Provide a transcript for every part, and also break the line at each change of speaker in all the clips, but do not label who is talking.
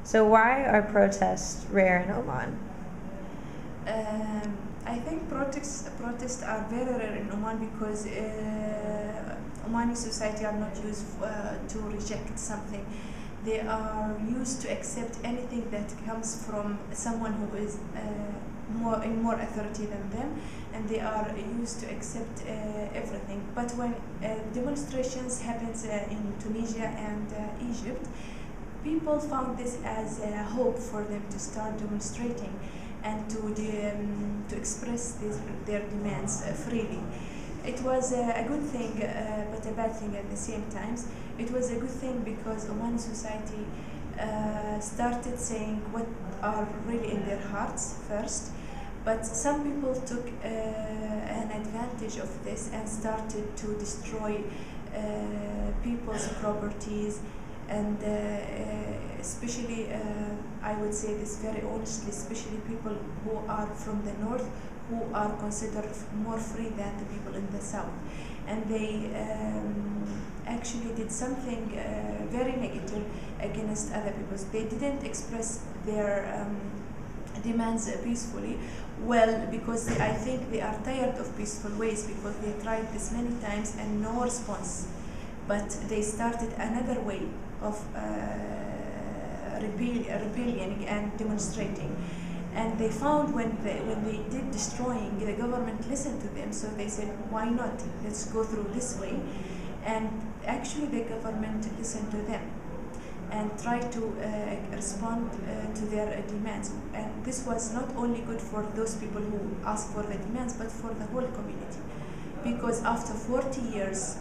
So why are protests rare in Oman?
I think protests are very rare in Oman because Omani society are not used to reject something. They are used to accept anything that comes from someone who is more authority than them, and they are used to accept everything. But when demonstrations happens in Tunisia and Egypt, people found this as a hope for them to start demonstrating and to express their demands freely. It was a good thing, but a bad thing at the same time. It was a good thing because Omani society started saying what are really in their hearts first, but some people took an advantage of this and started to destroy people's properties, and especially I would say this very honestly, especially people who are from the north, who are considered more free than the people in the south, and they actually did something very negative against other people. They didn't express their demands peacefully, well, because I think they are tired of peaceful ways, because they tried this many times and no response, but they started another way of rebellion and demonstrating. And they found when they did destroying, the government listened to them, so they said, why not? Let's go through this way. And actually the government listened to them and tried to respond to their demands. And this was not only good for those people who asked for the demands, but for the whole community. Because after 40 years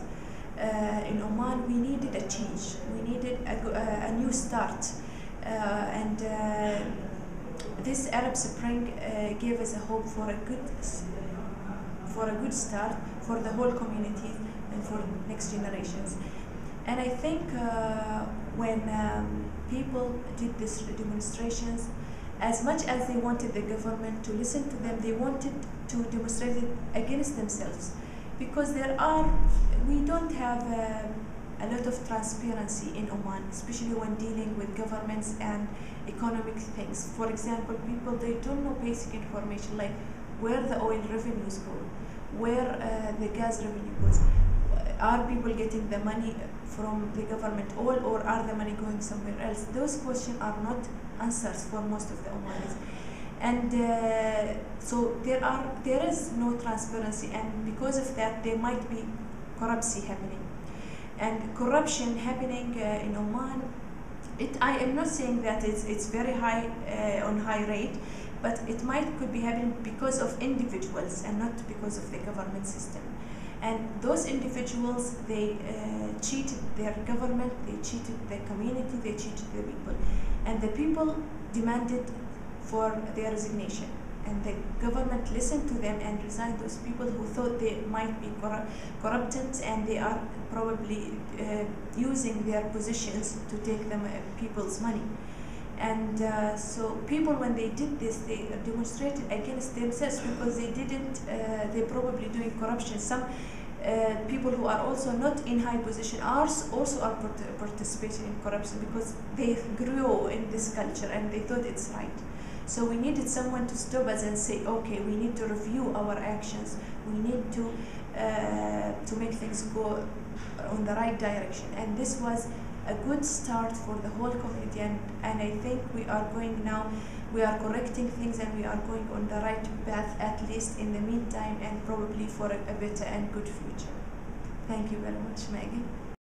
in Oman, we needed a change. We needed a new start. And this Arab Spring gave us a hope for a good start for the whole community and for next generations. And I think when people did these demonstrations, as much as they wanted the government to listen to them, they wanted to demonstrate it against themselves, because we don't have a lot of transparency in Oman, especially when dealing with governments and economic things. For example, people, they don't know basic information like where the oil revenues go, where the gas revenue goes. Are people getting the money from the government all, or are the money going somewhere else? Those questions are not answers for most of the Omanis. And so there is no transparency, and because of that there might be corruption happening. And corruption happening in Oman, I am not saying that it's very high on high rate, but could be happening because of individuals and not because of the government system. And those individuals, they cheated their government, they cheated the community, they cheated the people. And the people demanded for their resignation. And the government listened to them and resigned those people who thought they might be corrupted, and they are probably using their positions to take them people's money. And so people, when they did this, they demonstrated against themselves, because they're probably doing corruption. Some people who are also not in high position also are participating in corruption, because they grew in this culture and they thought it's right. So we needed someone to stop us and say, okay, we need to review our actions. We need to make things go on the right direction. And this was a good start for the whole community. And I think we are correcting things, and we are going on the right path, at least in the meantime, and probably for a better and good future. Thank you very much, Maggie.